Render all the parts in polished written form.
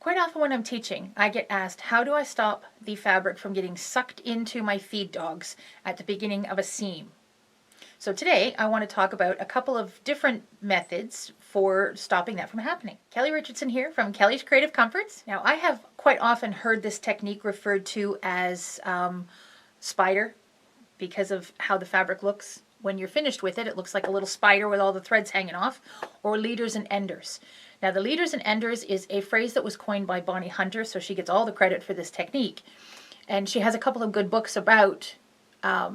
Quite often when I'm teaching, I get asked, how do I stop the fabric from getting sucked into my feed dogs at the beginning of a seam? So today I want to talk about a couple of different methods for stopping that from happening. Kelly Richardson here from Kelly's Creative Comforts. Now, I have quite often heard this technique referred to as spider because of how the fabric looks. When you're finished with it, it looks like a little spider with all the threads hanging off, or leaders and enders. Now, the leaders and enders is a phrase that was coined by Bonnie Hunter, so she gets all the credit for this technique. And she has a couple of good books about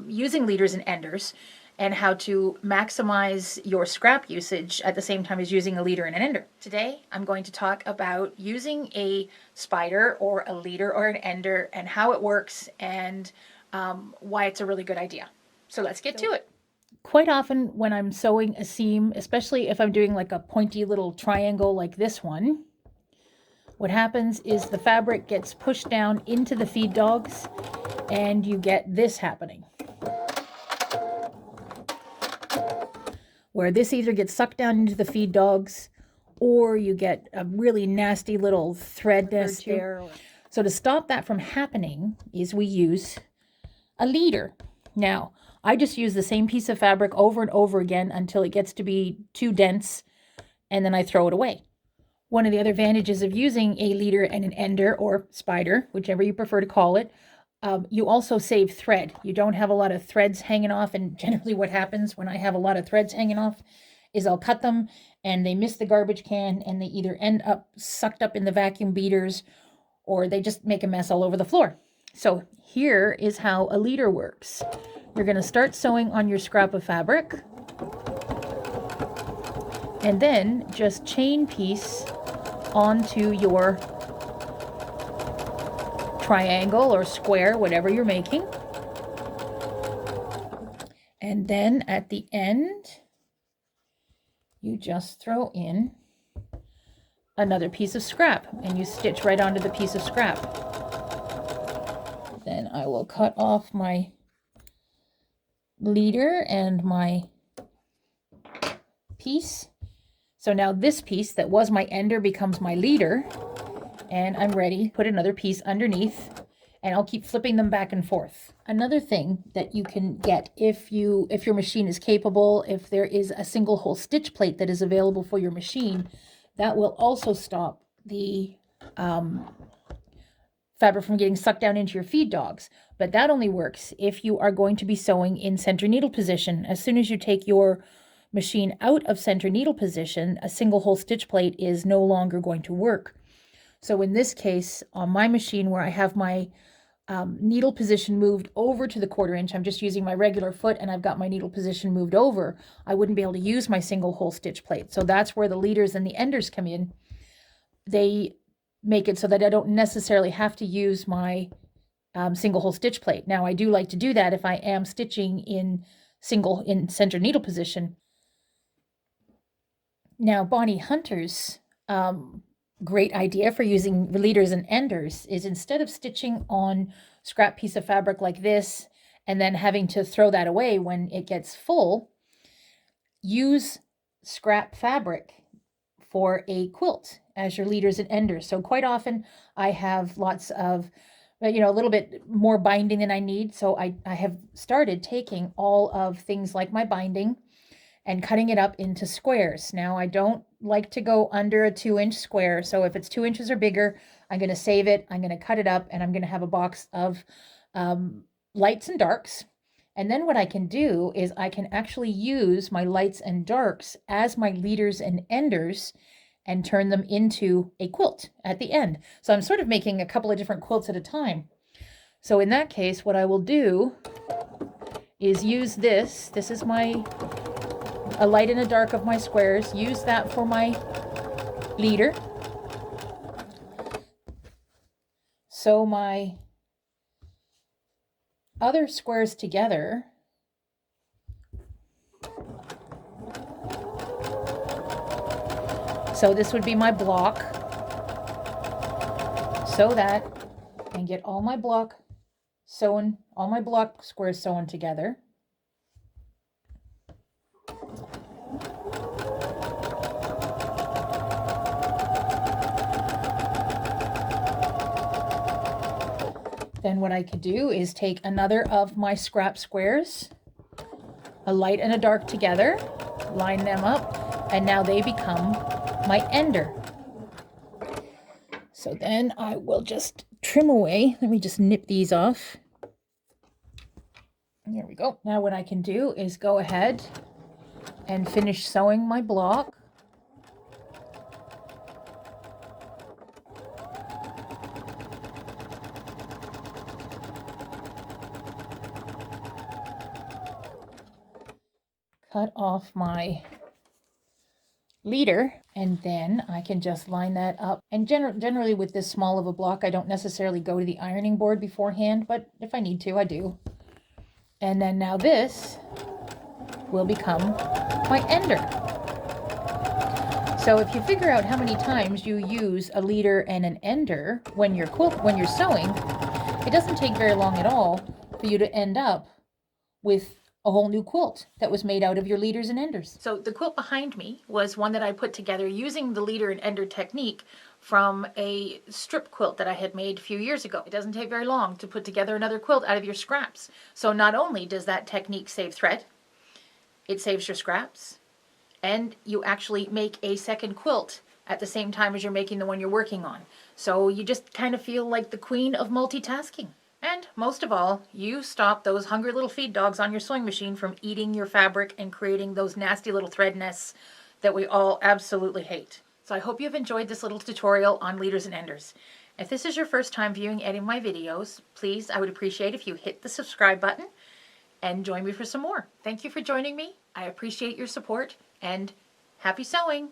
using leaders and enders and how to maximize your scrap usage at the same time as using a leader and an ender. Today, I'm going to talk about using a spider or a leader or an ender and how it works and why it's a really good idea. So let's get to it. Quite often when I'm sewing a seam, especially if I'm doing like a pointy little triangle like this one, what happens is the fabric gets pushed down into the feed dogs and you get this happening, where this either gets sucked down into the feed dogs or you get a really nasty little thread nest there. So to stop that from happening is we use a leader. Now, I just use the same piece of fabric over and over again until it gets to be too dense, and then I throw it away. One of the other advantages of using a leader and an ender, or spider, whichever you prefer to call it, you also save thread. You don't have a lot of threads hanging off, and generally what happens when I have a lot of threads hanging off is I'll cut them and they miss the garbage can and they either end up sucked up in the vacuum beaters or they just make a mess all over the floor. So here is how a leader works. You're going to start sewing on your scrap of fabric and then just chain piece onto your triangle or square, whatever you're making. And then at the end, you just throw in another piece of scrap and you stitch right onto the piece of scrap. Then I will cut off my leader and my piece. So now this piece that was my ender becomes my leader, and I'm ready. Put another piece underneath and I'll keep flipping them back and forth. Another thing that you can get if your machine is capable, if there is a single hole stitch plate that is available for your machine, that will also stop the fabric from getting sucked down into your feed dogs. But that only works if you are going to be sewing in center needle position. As soon as you take your machine out of center needle position, a single hole stitch plate is no longer going to work. So in this case, on my machine where I have my needle position moved over to the 1/4 inch, I'm just using my regular foot and I've got my needle position moved over, I wouldn't be able to use my single hole stitch plate. So that's where the leaders and the enders come in. They make it so that I don't necessarily have to use my single hole stitch plate. Now, I do like to do that if I am stitching in center needle position. Now, Bonnie Hunter's great idea for using leaders and enders is instead of stitching on scrap piece of fabric like this and then having to throw that away when it gets full, use scrap fabric for a quilt as your leaders and enders. So quite often I have lots of, a little bit more binding than I need. So I have started taking all of things like my binding and cutting it up into squares. Now, I don't like to go under a 2-inch square. So if it's 2 inches or bigger, I'm going to save it. I'm going to cut it up and I'm going to have a box of lights and darks. And then what I can do is I can actually use my lights and darks as my leaders and enders and turn them into a quilt at the end. So I'm sort of making a couple of different quilts at a time. So in that case, what I will do is use this. This is a light and a dark of my squares. Use that for my leader. Sew my other squares together. So this would be my block. Sew that and get all my block squares sewn together. Then what I could do is take another of my scrap squares, a light and a dark together, line them up, and now they become my ender. So then I will just trim away. Let me just nip these off. There we go. Now what I can do is go ahead and finish sewing my block. Cut off my leader, and then I can just line that up. And generally with this small of a block, I don't necessarily go to the ironing board beforehand, but if I need to, I do. And then now this will become my ender. So if you figure out how many times you use a leader and an ender when you're sewing, it doesn't take very long at all for you to end up with a whole new quilt that was made out of your leaders and enders. So the quilt behind me was one that I put together using the leader and ender technique from a strip quilt that I had made a few years ago. It doesn't take very long to put together another quilt out of your scraps. So not only does that technique save thread, it saves your scraps, and you actually make a second quilt at the same time as you're making the one you're working on. So you just kind of feel like the queen of multitasking. And most of all, you stop those hungry little feed dogs on your sewing machine from eating your fabric and creating those nasty little thread nests that we all absolutely hate. So I hope you've enjoyed this little tutorial on leaders and enders. If this is your first time viewing any of my videos, please, I would appreciate if you hit the subscribe button and join me for some more. Thank you for joining me. I appreciate your support, and happy sewing!